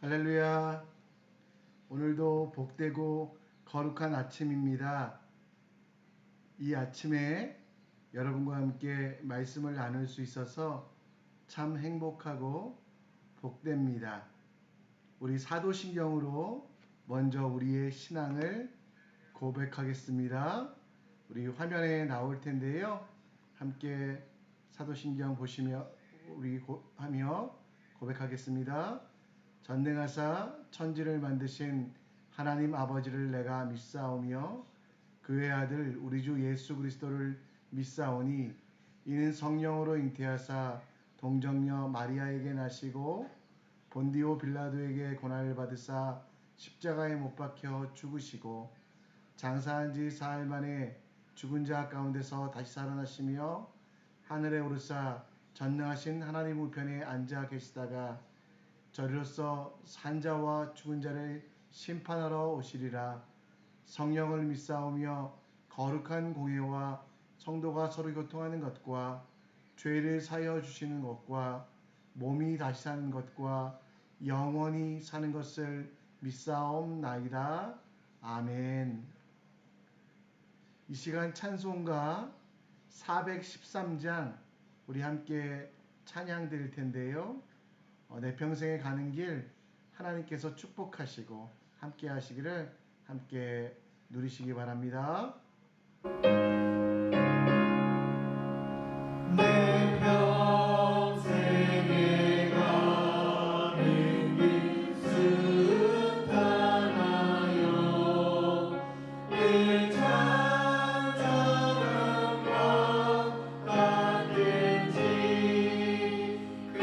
할렐루야. 오늘도 복되고 거룩한 아침입니다. 이 아침에 여러분과 함께 말씀을 나눌 수 있어서 참 행복하고 복됩니다. 우리 사도신경으로 먼저 우리의 신앙을 고백하겠습니다. 우리 화면에 나올 텐데요. 함께 사도신경 보시며 우리 하며 고백하겠습니다. 전능하사 천지를 만드신 하나님 아버지를 내가 믿사오며 그의 아들 우리 주 예수 그리스도를 믿사오니 이는 성령으로 잉태하사 동정녀 마리아에게 나시고 본디오 빌라도에게 고난을 받으사 십자가에 못 박혀 죽으시고 장사한 지 사흘 만에 죽은 자 가운데서 다시 살아나시며 하늘에 오르사 전능하신 하나님 우편에 앉아 계시다가 저리로서 산자와 죽은 자를 심판하러 오시리라. 성령을 믿사오며 거룩한 공회와 성도가 서로 교통하는 것과 죄를 사하여 주시는 것과 몸이 다시 사는 것과 영원히 사는 것을 믿사옵나이다. 아멘. 이 시간 찬송가 413장 우리 함께 찬양 드릴 텐데요. 내 평생에 가는 길 하나님께서 축복하시고 함께 하시기를 함께 누리시기 바랍니다. 내 평생에 가는 길 순탄하여 늘 찬양함과 같은지 그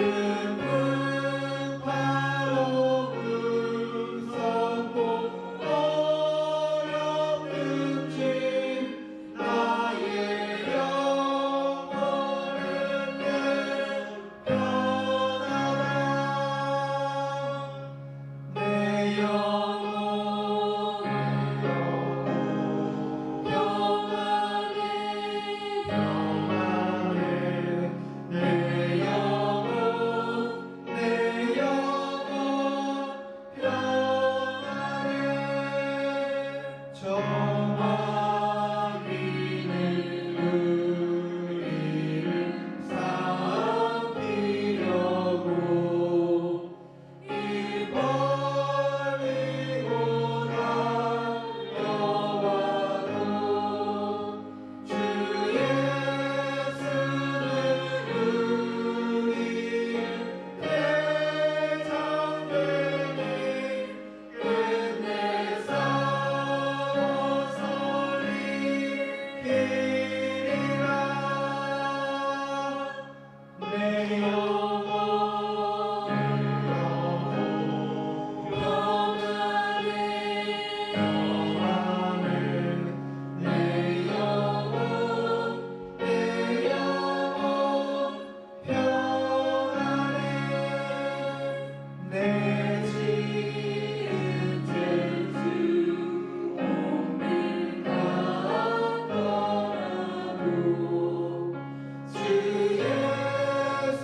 바로 금성고 어렵는 짐 나의 영혼은 늘 편하다. 내 영혼은 평안해 내 영혼 평안해 정하기는 우리를 삼키려고 입 벌리고 달려와도 주 예수는 우리의 대장되니 끝내 싸워서 이기리라. 내 영혼 평안해 내 영혼 평안해 내 지은 죄수 온밀 갚아도 주 예수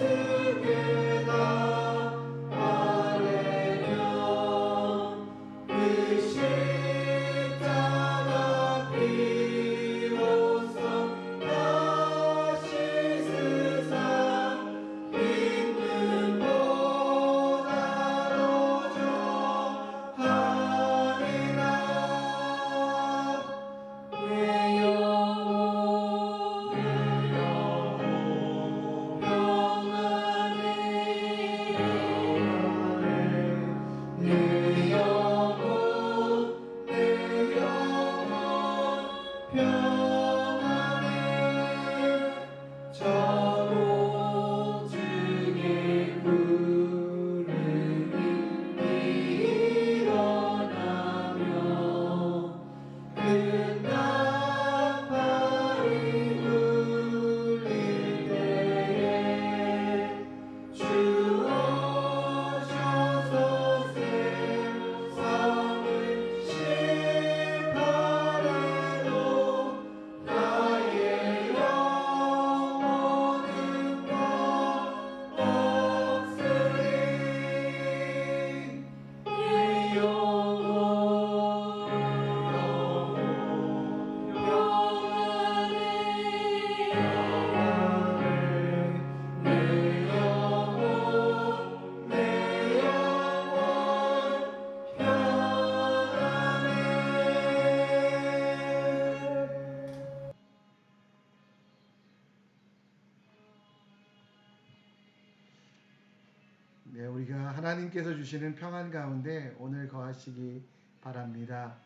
네, 우리가 하나님께서 주시는 평안 가운데 오늘 거하시기 바랍니다.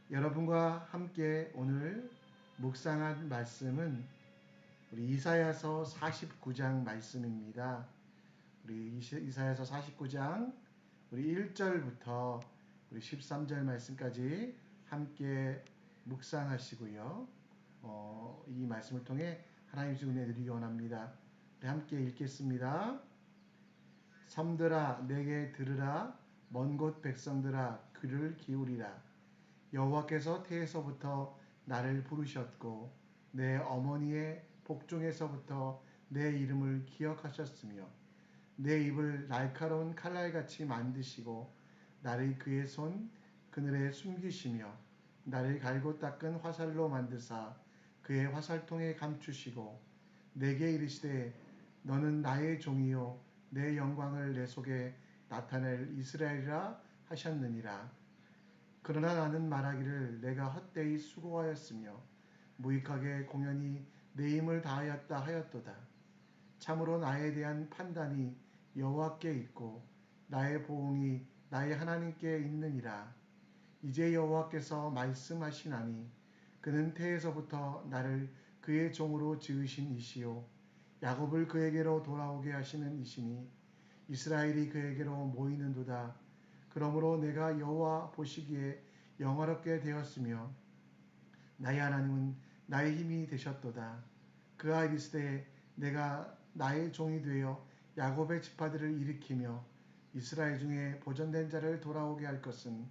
여러분과 함께 오늘 묵상한 말씀은 우리 이사야서 49장 말씀입니다. 우리 이사야서 49장 우리 1절부터 우리 13절 말씀까지 함께 묵상하시고요. 이 말씀을 통해 하나님 주 은혜 드리기 원합니다. 우리 함께 읽겠습니다. 섬들아 내게 들으라, 먼 곳 백성들아 귀를 기울이라. 여호와께서 태에서부터 나를 부르셨고 내 어머니의 복중에서부터 내 이름을 기억하셨으며 내 입을 날카로운 칼날같이 만드시고 나를 그의 손 그늘에 숨기시며 나를 갈고 닦은 화살로 만드사 그의 화살통에 감추시고 내게 이르시되 너는 나의 종이요 내 영광을 내 속에 나타낼 이스라엘이라 하셨느니라. 그러나 나는 말하기를 내가 헛되이 수고하였으며 무익하게 공연히 내 힘을 다하였다 하였도다. 참으로 나에 대한 판단이 여호와께 있고 나의 보응이 나의 하나님께 있느니라. 이제 여호와께서 말씀하시나니 그는 태에서부터 나를 그의 종으로 지으신 이시요 야곱을 그에게로 돌아오게 하시는 이시니 이스라엘이 그에게로 모이는도다. 그러므로 내가 여호와 보시기에 영화롭게 되었으며 나의 하나님은 나의 힘이 되셨도다. 그가 이르시되 내가 나의 종이 되어 야곱의 지파들을 일으키며 이스라엘 중에 보존된 자를 돌아오게 할 것은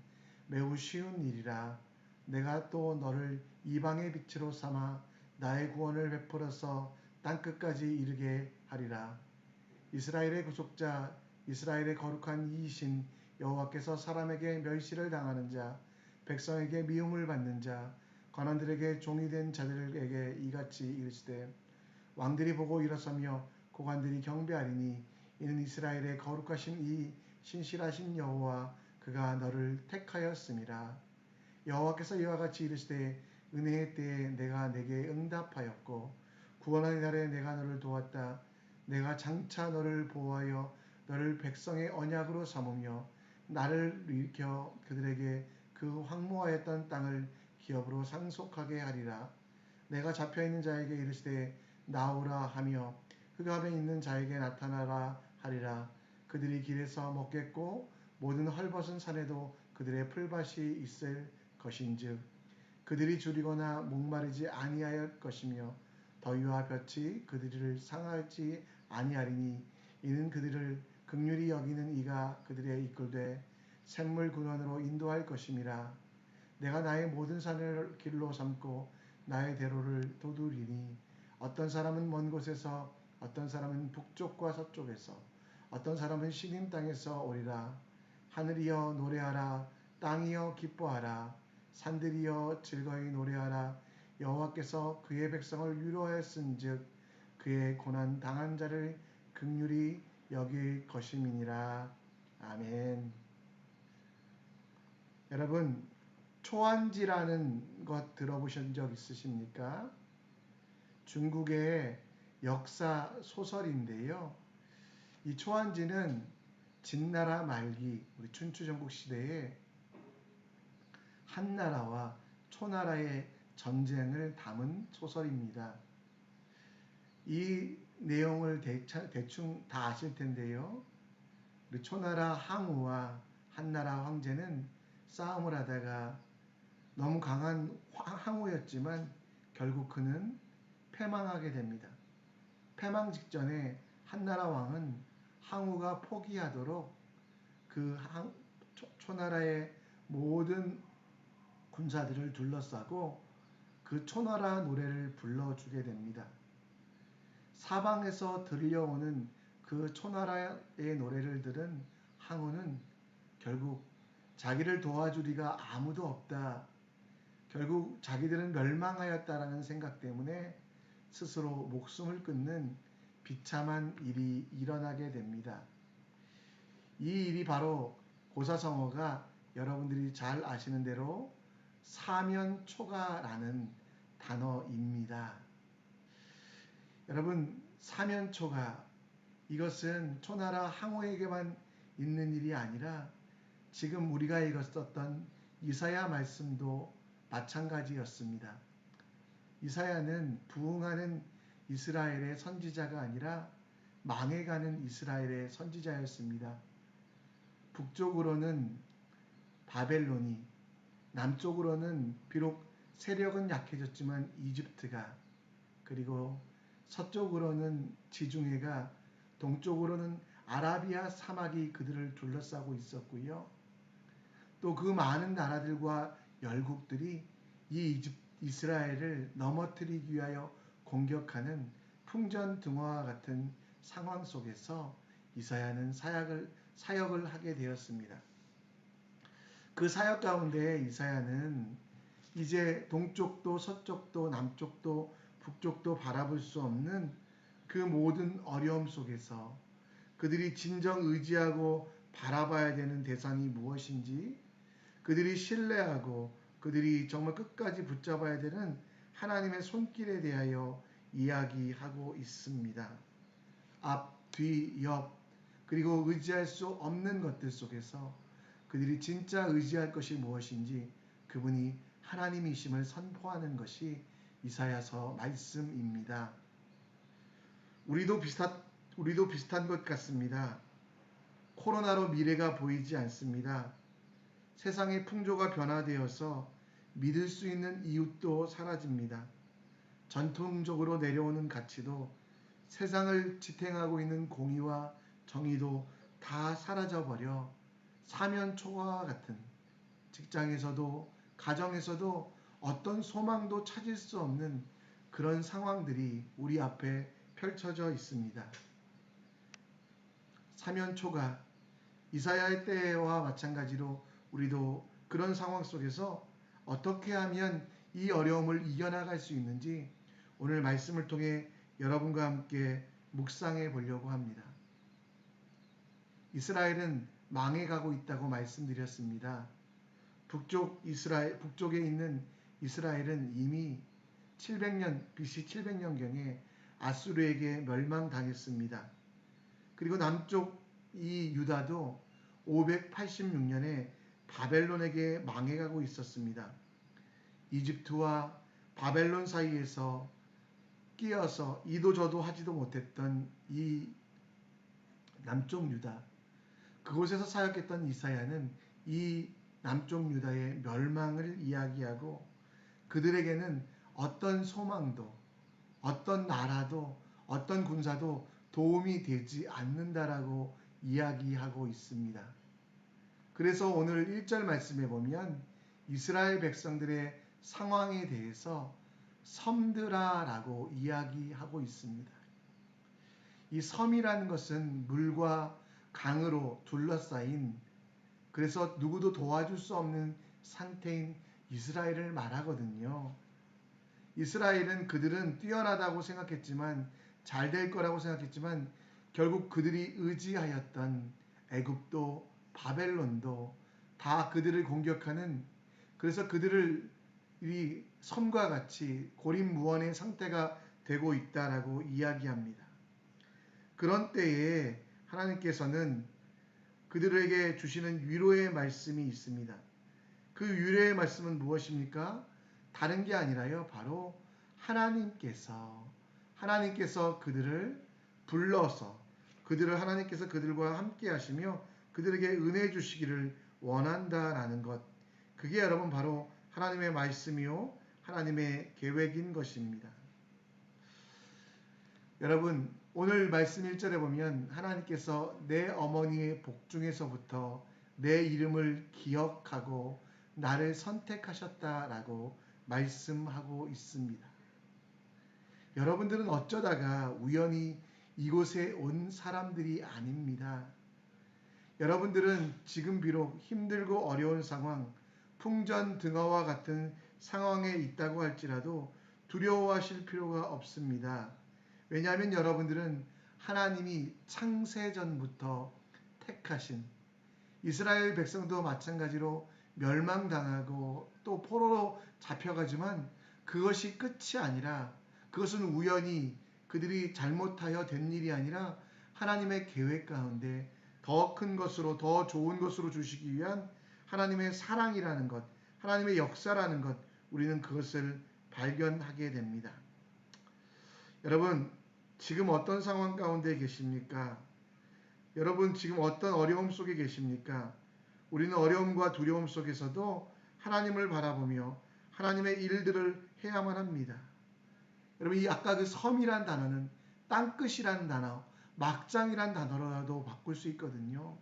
매우 쉬운 일이라. 내가 또 너를 이방의 빛으로 삼아 나의 구원을 베풀어서 땅끝까지 이르게 하리라. 이스라엘의 구속자 이스라엘의 거룩한 이이신 여호와께서 사람에게 멸시를 당하는 자 백성에게 미움을 받는 자 관원들에게 종이 된 자들에게 이같이 이르시되 왕들이 보고 일어서며 고관들이 경배하리니 이는 이스라엘의 거룩하신 이 신실하신 여호와 그가 너를 택하였음이라. 여호와께서 이와 같이 이르시되 은혜의 때에 내가 내게 응답하였고 구원의 날에 내가 너를 도왔다. 내가 장차 너를 보호하여 너를 백성의 언약으로 삼으며 나를 일으켜 그들에게 그 황무하였던 땅을 기업으로 상속하게 하리라. 내가 잡혀있는 자에게 이르시되 나오라 하며 흑암에 있는 자에게 나타나라 하리라. 그들이 길에서 먹겠고 모든 헐벗은 산에도 그들의 풀밭이 있을 것인즉 그들이 줄이거나 목마르지 아니할 것이며 더위와 볕이 그들을 상하지 아니하리니 이는 그들을 긍휼히 여기는 이가 그들의 이끌되 샘물 근원으로 인도할 것임이라. 내가 나의 모든 산을 길로 삼고 나의 대로를 두드리니 어떤 사람은 먼 곳에서 어떤 사람은 북쪽과 서쪽에서 어떤 사람은 시님 땅에서 오리라. 하늘이여 노래하라. 땅이여 기뻐하라. 산들이여 즐거이 노래하라. 여호와께서 그의 백성을 위로하였은즉 그의 고난 당한 자를 긍휼히 여길 것임이니라. 아멘. 여러분 초안지라는 것 들어보신 적 있으십니까? 중국의 역사 소설인데요. 이 초안지는 진나라 말기 우리 춘추전국 시대에 한나라와 초나라의 전쟁을 담은 소설입니다. 이 내용을 대충 다 아실 텐데요. 우리 초나라 항우와 한나라 황제는 싸움을 하다가 너무 강한 항우였지만 결국 그는 패망하게 됩니다. 패망 직전에 한나라 왕은 항우가 포기하도록 그 초나라의 모든 군사들을 둘러싸고 그 초나라 노래를 불러주게 됩니다. 사방에서 들려오는 그 초나라의 노래를 들은 항우는 결국 자기를 도와주리가 아무도 없다. 결국 자기들은 멸망하였다라는 생각 때문에 스스로 목숨을 끊는 비참한 일이 일어나게 됩니다. 이 일이 바로 고사성어가 여러분들이 잘 아시는 대로 사면초가라는 단어입니다. 여러분 사면초가 이것은 초나라 항우에게만 있는 일이 아니라 지금 우리가 읽었었던 이사야 말씀도 마찬가지였습니다. 이사야는 부흥하는 이스라엘의 선지자가 아니라 망해가는 이스라엘의 선지자였습니다. 북쪽으로는 바벨론이, 남쪽으로는 비록 세력은 약해졌지만 이집트가, 그리고 서쪽으로는 지중해가, 동쪽으로는 아라비아 사막이 그들을 둘러싸고 있었고요. 또 그 많은 나라들과 열국들이 이 이스라엘을 넘어뜨리기 위하여 공격하는 풍전등화와 같은 상황 속에서 이사야는 사역을 하게 되었습니다. 그 사역 가운데 이사야는 이제 동쪽도 서쪽도 남쪽도 북쪽도 바라볼 수 없는 그 모든 어려움 속에서 그들이 진정 의지하고 바라봐야 되는 대상이 무엇인지, 그들이 신뢰하고 그들이 정말 끝까지 붙잡아야 되는 하나님의 손길에 대하여 이야기하고 있습니다. 앞, 뒤, 옆, 그리고 의지할 수 없는 것들 속에서 그들이 진짜 의지할 것이 무엇인지 그분이 하나님이심을 선포하는 것이 이사야서 말씀입니다. 우리도 비슷한 것 같습니다. 코로나로 미래가 보이지 않습니다. 세상의 풍조가 변화되어서 믿을 수 있는 이웃도 사라집니다. 전통적으로 내려오는 가치도, 세상을 지탱하고 있는 공의와 정의도 다 사라져버려 사면초가와 같은, 직장에서도 가정에서도 어떤 소망도 찾을 수 없는 그런 상황들이 우리 앞에 펼쳐져 있습니다. 사면초가, 이사야의 때와 마찬가지로 우리도 그런 상황 속에서 어떻게 하면 이 어려움을 이겨나갈 수 있는지 오늘 말씀을 통해 여러분과 함께 묵상해 보려고 합니다. 이스라엘은 망해가고 있다고 말씀드렸습니다. 북쪽에 있는 이스라엘은 이미 700년, BC 700년경에 아수르에게 멸망당했습니다. 그리고 남쪽 이 유다도 586년에 바벨론에게 망해가고 있었습니다. 이집트와 바벨론 사이에서 끼어서 이도저도 하지도 못했던 이 남쪽 유다, 그곳에서 사역했던 이사야는 이 남쪽 유다의 멸망을 이야기하고 그들에게는 어떤 소망도, 어떤 나라도, 어떤 군사도 도움이 되지 않는다라고 이야기하고 있습니다. 그래서 오늘 1절 말씀에 보면 이스라엘 백성들의 상황에 대해서 섬들아라고 이야기하고 있습니다. 이 섬이라는 것은 물과 강으로 둘러싸인, 그래서 누구도 도와줄 수 없는 상태인 이스라엘을 말하거든요. 이스라엘은 그들은 뛰어나다고 생각했지만, 잘 될 거라고 생각했지만 결국 그들이 의지하였던 애굽도 바벨론도 다 그들을 공격하는, 그래서 그들을 이 섬과 같이 고립무원의 상태가 되고 있다라고 이야기합니다. 그런 때에 하나님께서는 그들에게 주시는 위로의 말씀이 있습니다. 그 위로의 말씀은 무엇입니까? 다른 게 아니라요, 바로 하나님께서 그들을 불러서 하나님께서 그들과 함께 하시며 그들에게 은혜 주시기를 원한다라는 것, 그게 여러분 바로 하나님의 말씀이요 하나님의 계획인 것입니다. 여러분, 오늘 말씀 1절에 보면 하나님께서 내 어머니의 복중에서부터 내 이름을 기억하고 나를 선택하셨다라고 말씀하고 있습니다. 여러분들은 어쩌다가 우연히 이곳에 온 사람들이 아닙니다. 여러분들은 지금 비록 힘들고 어려운 상황, 풍전등화와 같은 상황에 있다고 할지라도 두려워하실 필요가 없습니다. 왜냐하면 여러분들은 하나님이 창세전부터 택하신, 이스라엘 백성도 마찬가지로 멸망당하고 또 포로로 잡혀가지만 그것이 끝이 아니라, 그것은 우연히 그들이 잘못하여 된 일이 아니라 하나님의 계획 가운데 더 큰 것으로, 더 좋은 것으로 주시기 위한 하나님의 사랑이라는 것, 하나님의 역사라는 것, 우리는 그것을 발견하게 됩니다. 여러분, 지금 어떤 상황 가운데 계십니까? 여러분, 지금 어떤 어려움 속에 계십니까? 우리는 어려움과 두려움 속에서도 하나님을 바라보며 하나님의 일들을 해야만 합니다. 여러분, 이 아까 그 섬이란 단어는 땅끝이라는 단어, 막장이란 단어로라도 바꿀 수 있거든요.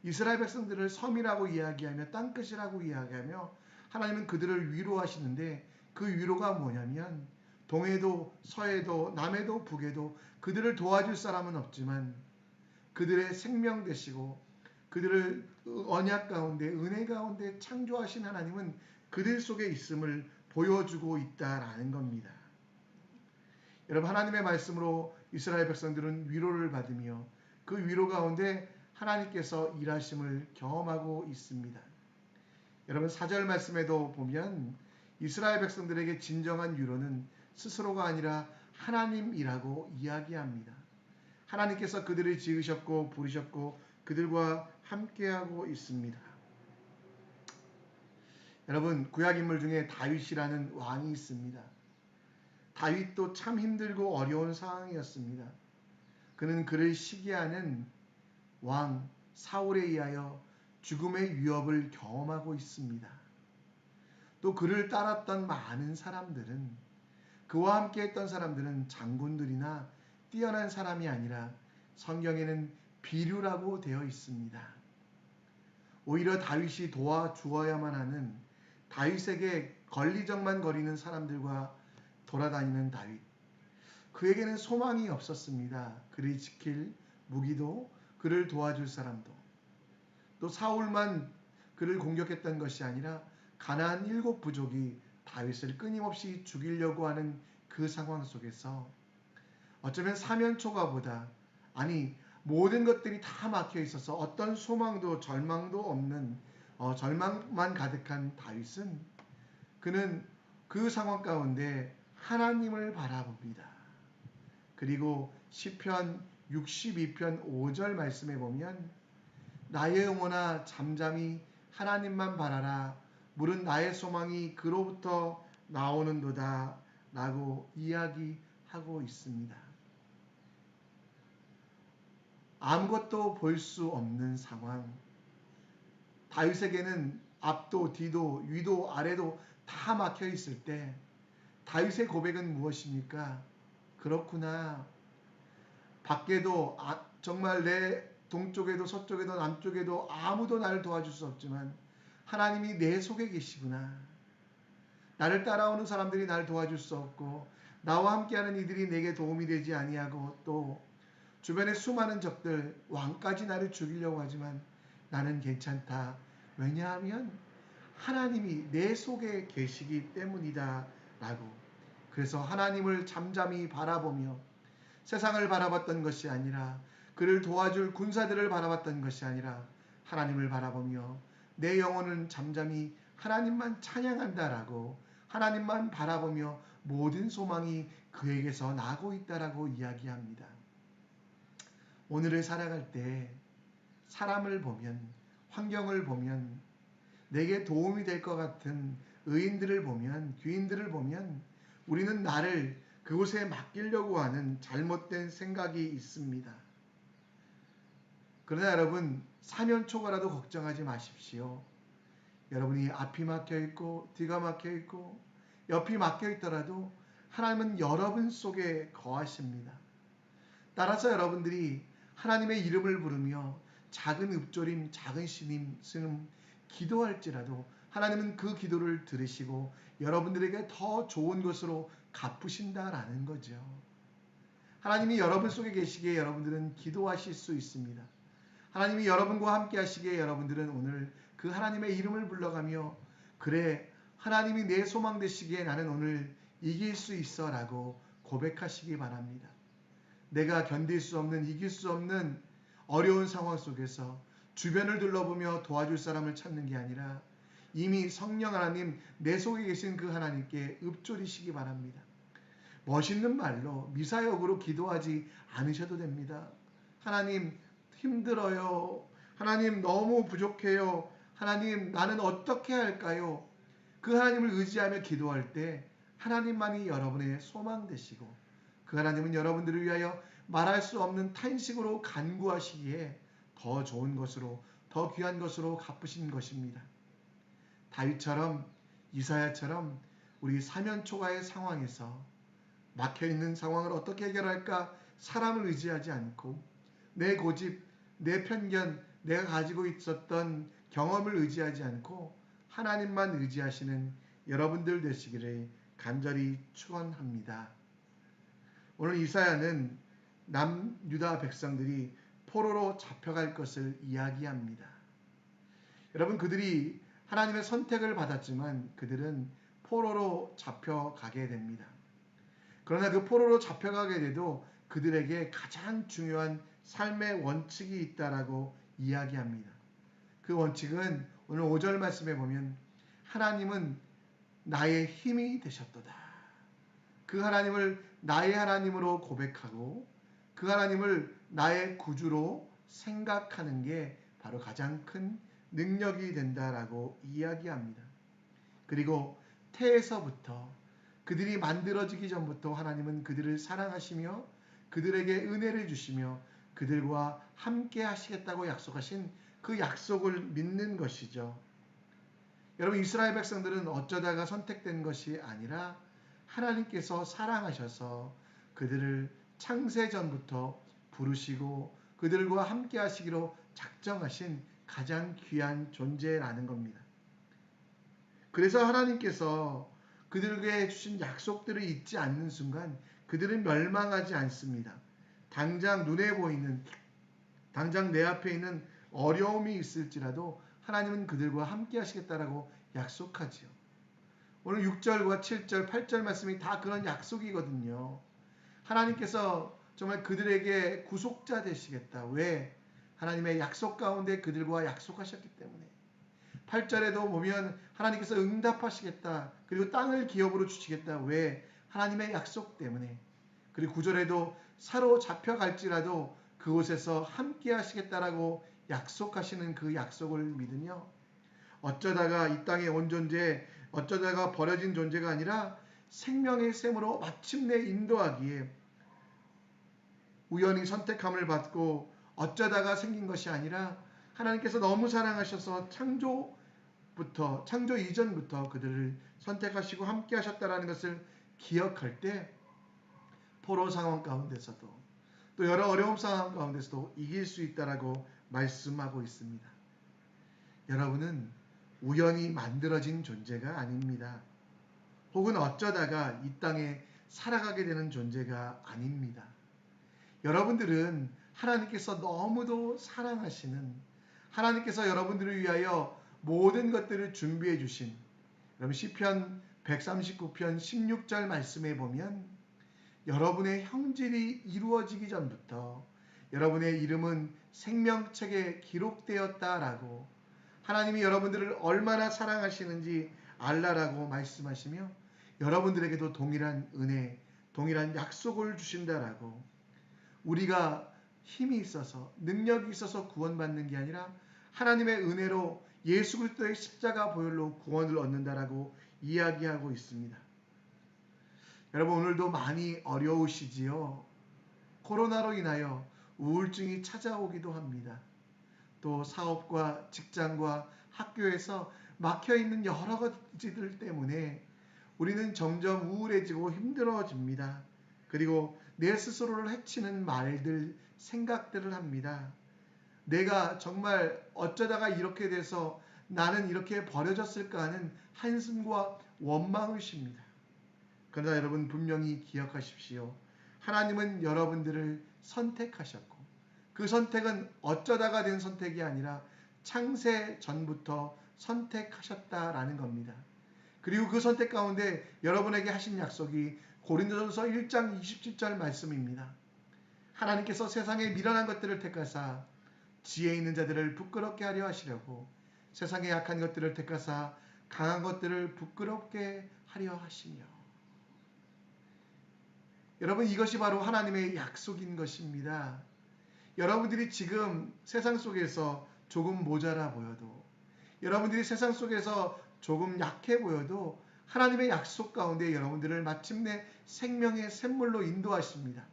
이스라엘 백성들을 섬이라고 이야기하며 땅끝이라고 이야기하며 하나님은 그들을 위로하시는데, 그 위로가 뭐냐면 동해도 서해도 남해도 북해도 그들을 도와줄 사람은 없지만 그들의 생명 되시고 그들을 언약 가운데 은혜 가운데 창조하신 하나님은 그들 속에 있음을 보여주고 있다라는 겁니다. 여러분, 하나님의 말씀으로 이스라엘 백성들은 위로를 받으며 그 위로 가운데 하나님께서 일하심을 경험하고 있습니다. 여러분, 4절 말씀에도 보면 이스라엘 백성들에게 진정한 위로는 스스로가 아니라 하나님이라고 이야기합니다. 하나님께서 그들을 지으셨고 부르셨고 그들과 함께하고 있습니다. 여러분, 구약 인물 중에 다윗이라는 왕이 있습니다. 다윗도 참 힘들고 어려운 상황이었습니다. 그는 그를 시기하는 왕 사울에 의하여 죽음의 위협을 경험하고 있습니다. 또 그를 따랐던 많은 사람들은, 그와 함께 했던 사람들은 장군들이나 뛰어난 사람이 아니라 성경에는 비류라고 되어 있습니다. 오히려 다윗이 도와주어야만 하는, 다윗에게 권리적만 거리는 사람들과 돌아다니는 다윗. 그에게는 소망이 없었습니다. 그를 지킬 무기도, 그를 도와줄 사람도. 또 사울만 그를 공격했던 것이 아니라 가나안 7 부족이 다윗을 끊임없이 죽이려고 하는 그 상황 속에서 어쩌면 사면초가보다, 아니 모든 것들이 다 막혀 있어서 어떤 소망도 절망도 없는 절망만 가득한 다윗은, 그는 그 상황 가운데 하나님을 바라봅니다. 그리고 시편 62편 5절 말씀에 보면 나의 영혼아 잠잠히 하나님만 바라라, 물은 나의 소망이 그로부터 나오는도다 라고 이야기하고 있습니다. 아무것도 볼 수 없는 상황, 다윗에게는 앞도 뒤도 위도 아래도 다 막혀 있을 때 다윗의 고백은 무엇입니까? 그렇구나. 밖에도 정말 내 동쪽에도 서쪽에도 남쪽에도 아무도 나를 도와줄 수 없지만 하나님이 내 속에 계시구나. 나를 따라오는 사람들이 나를 도와줄 수 없고 나와 함께하는 이들이 내게 도움이 되지 아니하고 또 주변의 수많은 적들 왕까지 나를 죽이려고 하지만 나는 괜찮다. 왜냐하면 하나님이 내 속에 계시기 때문이다 라고. 그래서 하나님을 잠잠히 바라보며 세상을 바라봤던 것이 아니라, 그를 도와줄 군사들을 바라봤던 것이 아니라 하나님을 바라보며 내 영혼은 잠잠히 하나님만 찬양한다라고, 하나님만 바라보며 모든 소망이 그에게서 나고 있다라고 이야기합니다. 오늘을 살아갈 때 사람을 보면, 환경을 보면, 내게 도움이 될 것 같은 의인들을 보면, 귀인들을 보면 우리는 나를 그곳에 맡기려고 하는 잘못된 생각이 있습니다. 그러나 여러분, 사면초가라도 걱정하지 마십시오. 여러분이 앞이 막혀 있고 뒤가 막혀 있고 옆이 막혀 있더라도 하나님은 여러분 속에 거하십니다. 따라서 여러분들이 하나님의 이름을 부르며 작은 읊조림, 작은 신음 기도할지라도 하나님은 그 기도를 들으시고 여러분들에게 더 좋은 것으로 갚으신다라는 거죠. 하나님이 여러분 속에 계시기에 여러분들은 기도하실 수 있습니다. 하나님이 여러분과 함께 하시기에 여러분들은 오늘 그 하나님의 이름을 불러가며 그래, 하나님이 내 소망 되시기에 나는 오늘 이길 수 있어 라고 고백하시기 바랍니다. 내가 견딜 수 없는, 이길 수 없는 어려운 상황 속에서 주변을 둘러보며 도와줄 사람을 찾는 게 아니라 이미 성령 하나님, 내 속에 계신 그 하나님께 읊조리시기 바랍니다. 멋있는 말로 미사역으로 기도하지 않으셔도 됩니다. 하나님 힘들어요. 하나님 너무 부족해요. 하나님 나는 어떻게 할까요? 그 하나님을 의지하며 기도할 때 하나님만이 여러분의 소망 되시고 그 하나님은 여러분들을 위하여 말할 수 없는 탄식으로 간구하시기에 더 좋은 것으로 더 귀한 것으로 갚으신 것입니다. 다윗처럼 이사야처럼 우리 사면초가의 상황에서 막혀있는 상황을 어떻게 해결할까 사람을 의지하지 않고 내 고집, 내 편견, 내가 가지고 있었던 경험을 의지하지 않고 하나님만 의지하시는 여러분들 되시기를 간절히 축원합니다. 오늘 이사야는 남유다 백성들이 포로로 잡혀갈 것을 이야기합니다. 여러분 그들이 하나님의 선택을 받았지만 그들은 포로로 잡혀가게 됩니다. 그러나 그 포로로 잡혀가게 돼도 그들에게 가장 중요한 삶의 원칙이 있다라고 이야기합니다. 그 원칙은 오늘 5절 말씀에 보면 하나님은 나의 힘이 되셨도다. 그 하나님을 나의 하나님으로 고백하고 그 하나님을 나의 구주로 생각하는 게 바로 가장 큰 능력이 된다라고 이야기합니다. 그리고 태에서부터 그들이 만들어지기 전부터 하나님은 그들을 사랑하시며 그들에게 은혜를 주시며 그들과 함께 하시겠다고 약속하신 그 약속을 믿는 것이죠. 여러분 이스라엘 백성들은 어쩌다가 선택된 것이 아니라 하나님께서 사랑하셔서 그들을 창세전부터 부르시고 그들과 함께 하시기로 작정하신 가장 귀한 존재라는 겁니다. 그래서 하나님께서 그들에게 주신 약속들을 잊지 않는 순간 그들은 멸망하지 않습니다. 당장 눈에 보이는 당장 내 앞에 있는 어려움이 있을지라도 하나님은 그들과 함께 하시겠다라고 약속하지요. 오늘 6절과 7절, 8절 말씀이 다 그런 약속이거든요. 하나님께서 정말 그들에게 구속자 되시겠다. 왜? 하나님의 약속 가운데 그들과 약속하셨기 때문에. 8절에도 보면 하나님께서 응답하시겠다. 그리고 땅을 기업으로 주시겠다. 왜? 하나님의 약속 때문에. 그리고 9절에도 사로잡혀갈지라도 그곳에서 함께 하시겠다라고 약속하시는 그 약속을 믿으며 어쩌다가 이 땅에 온 존재, 어쩌다가 버려진 존재가 아니라 생명의 샘으로 마침내 인도하기에 우연히 선택함을 받고 어쩌다가 생긴 것이 아니라 하나님께서 너무 사랑하셔서 창조 이전부터 그들을 선택하시고 함께 하셨다라는 것을 기억할 때 포로 상황 가운데서도 또 여러 어려움 상황 가운데서도 이길 수 있다라고 말씀하고 있습니다. 여러분은 우연히 만들어진 존재가 아닙니다. 혹은 어쩌다가 이 땅에 살아가게 되는 존재가 아닙니다. 여러분들은 하나님께서 너무도 사랑하시는 하나님께서 여러분들을 위하여 모든 것들을 준비해 주신 여러분 시편 139편 16절 말씀에 보면 여러분의 형질이 이루어지기 전부터 여러분의 이름은 생명책에 기록되었다라고 하나님이 여러분들을 얼마나 사랑하시는지 알라라고 말씀하시며 여러분들에게도 동일한 은혜, 동일한 약속을 주신다라고 우리가 힘이 있어서 능력이 있어서 구원받는 게 아니라 하나님의 은혜로 예수 그리스도의 십자가 보혈로 구원을 얻는다라고 이야기하고 있습니다. 여러분 오늘도 많이 어려우시지요. 코로나로 인하여 우울증이 찾아오기도 합니다. 또 사업과 직장과 학교에서 막혀있는 여러 가지들 때문에 우리는 점점 우울해지고 힘들어집니다. 그리고 내 스스로를 해치는 말들, 생각들을 합니다. 내가 정말 어쩌다가 이렇게 돼서 나는 이렇게 버려졌을까 하는 한숨과 원망을 쉽니다. 그러나 여러분 분명히 기억하십시오. 하나님은 여러분들을 선택하셨고 그 선택은 어쩌다가 된 선택이 아니라 창세 전부터 선택하셨다라는 겁니다. 그리고 그 선택 가운데 여러분에게 하신 약속이 고린도전서 1장 27절 말씀입니다. 하나님께서 세상에 미련한 것들을 택하사 지혜 있는 자들을 부끄럽게 하려 하시려고 세상에 약한 것들을 택하사 강한 것들을 부끄럽게 하려 하시며 여러분 이것이 바로 하나님의 약속인 것입니다. 여러분들이 지금 세상 속에서 조금 모자라 보여도, 여러분들이 세상 속에서 조금 약해 보여도 하나님의 약속 가운데 여러분들을 마침내 생명의 샘물로 인도하십니다.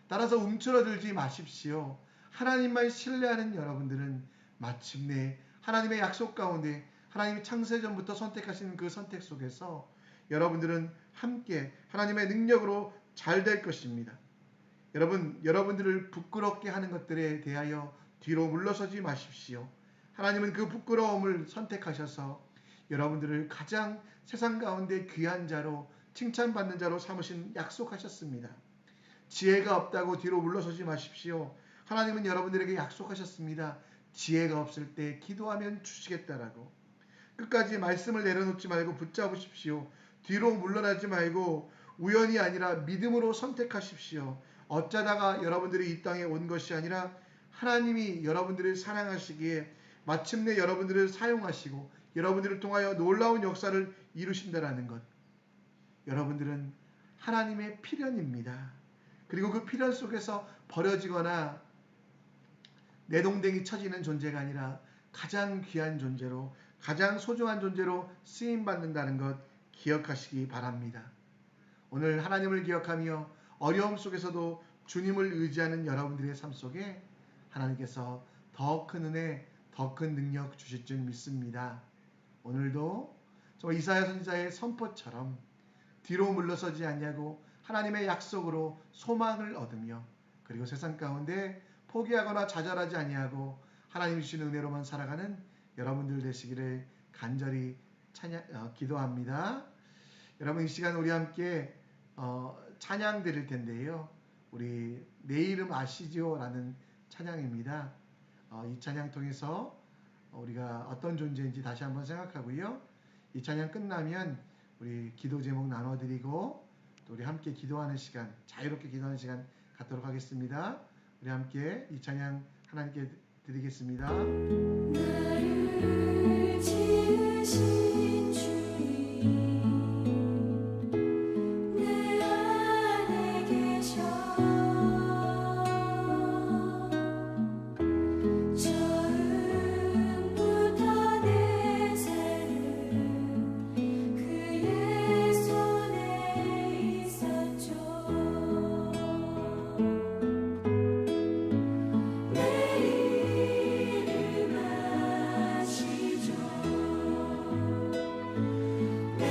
따라서 움츠러들지 마십시오. 하나님만 신뢰하는 여러분들은 마침내 하나님의 약속 가운데 하나님이 창세전부터 선택하신 그 선택 속에서 여러분들은 함께 하나님의 능력으로 잘 될 것입니다. 여러분들을 부끄럽게 하는 것들에 대하여 뒤로 물러서지 마십시오. 하나님은 그 부끄러움을 선택하셔서 여러분들을 가장 세상 가운데 귀한 자로 칭찬받는 자로 삼으신 약속하셨습니다. 지혜가 없다고 뒤로 물러서지 마십시오. 하나님은 여러분들에게 약속하셨습니다. 지혜가 없을 때 기도하면 주시겠다라고. 끝까지 말씀을 내려놓지 말고 붙잡으십시오. 뒤로 물러나지 말고 우연이 아니라 믿음으로 선택하십시오. 어쩌다가 여러분들이 이 땅에 온 것이 아니라 하나님이 여러분들을 사랑하시기에 마침내 여러분들을 사용하시고 여러분들을 통하여 놀라운 역사를 이루신다라는 것. 여러분들은 하나님의 필연입니다. 그리고 그 필연 속에서 버려지거나 내동댕이 쳐지는 존재가 아니라 가장 귀한 존재로, 가장 소중한 존재로 쓰임받는다는 것 기억하시기 바랍니다. 오늘 하나님을 기억하며 어려움 속에서도 주님을 의지하는 여러분들의 삶 속에 하나님께서 더 큰 은혜, 더 큰 능력 주실 줄 믿습니다. 오늘도 저 이사야 선지자의 선포처럼 뒤로 물러서지 않냐고 하나님의 약속으로 소망을 얻으며, 그리고 세상 가운데 포기하거나 좌절하지 아니하고 하나님 주시는 은혜로만 살아가는 여러분들 되시기를 간절히 기도합니다. 여러분, 이 시간 우리 함께 찬양 드릴 텐데요. 우리 내 이름 아시죠? 라는 찬양입니다. 이 찬양 통해서 우리가 어떤 존재인지 다시 한번 생각하고요. 이 찬양 끝나면 우리 기도 제목 나눠드리고 또 우리 함께 기도하는 시간, 자유롭게 기도하는 시간 갖도록 하겠습니다. 우리 함께 이 찬양 하나님께 드리겠습니다. 나를 지으신 주님 내 안에 계셔 처음부터 내 삶은 그의 손에 있었죠. 내 이름 아시죠? 내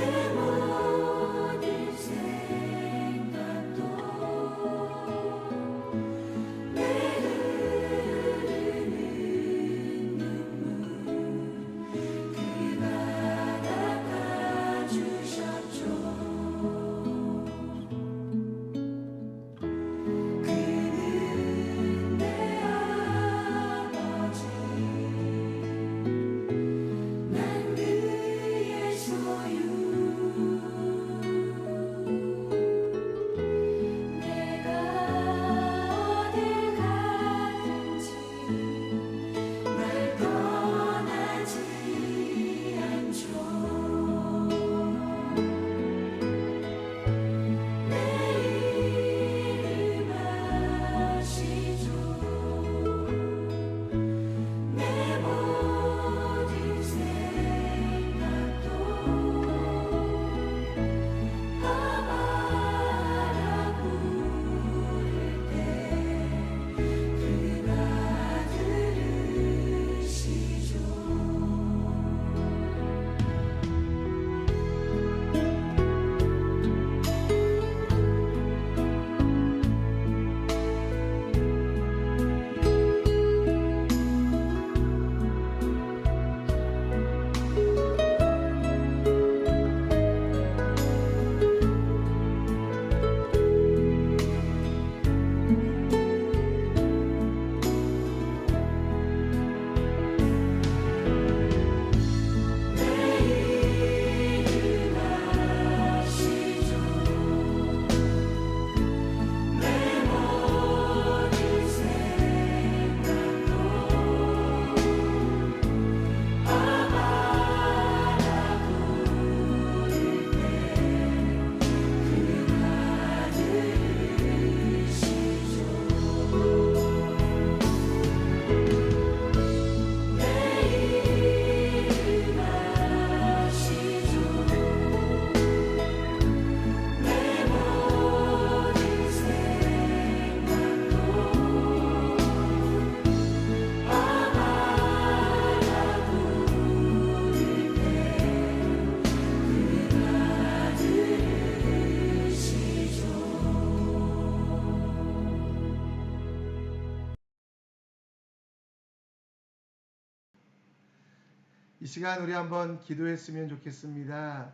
이 시간 우리 한번 기도했으면 좋겠습니다.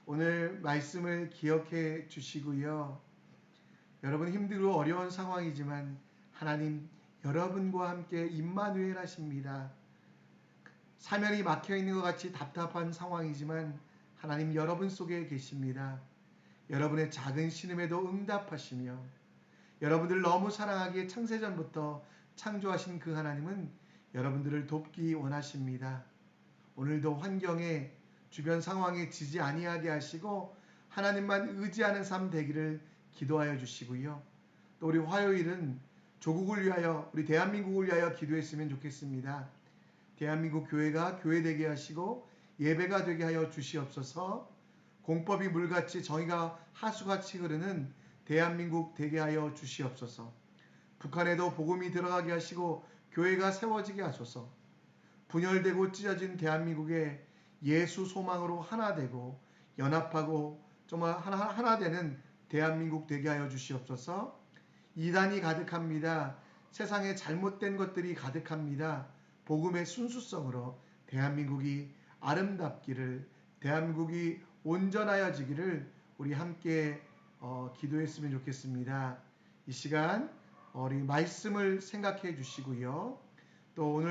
오늘 말씀을 기억해 주시고요. 여러분 힘들고 어려운 상황이지만 하나님 여러분과 함께 임마누엘 하십니다. 사면이 막혀 있는 것 같이 답답한 상황이지만 하나님 여러분 속에 계십니다. 여러분의 작은 신음에도 응답하시며 여러분들 너무 사랑하기에 창세전부터 창조하신 그 하나님은 여러분들을 돕기 원하십니다. 오늘도 환경에 주변 상황에 지지 아니하게 하시고 하나님만 의지하는 삶 되기를 기도하여 주시고요. 또 우리 화요일은 조국을 위하여 우리 대한민국을 위하여 기도했으면 좋겠습니다. 대한민국 교회가 교회되게 하시고 예배가 되게 하여 주시옵소서. 공법이 물같이 정의가 하수같이 흐르는 대한민국 되게 하여 주시옵소서. 북한에도 복음이 들어가게 하시고 교회가 세워지게 하소서. 분열되고 찢어진 대한민국에 예수 소망으로 하나 되고 연합하고 정말 하나 되는 대한민국 되게 하여 주시옵소서. 이단이 가득합니다. 세상에 잘못된 것들이 가득합니다. 복음의 순수성으로 대한민국이 아름답기를, 대한민국이 온전하여지기를 우리 함께 기도했으면 좋겠습니다. 이 시간 우리 말씀을 생각해 주시고요. 또 오늘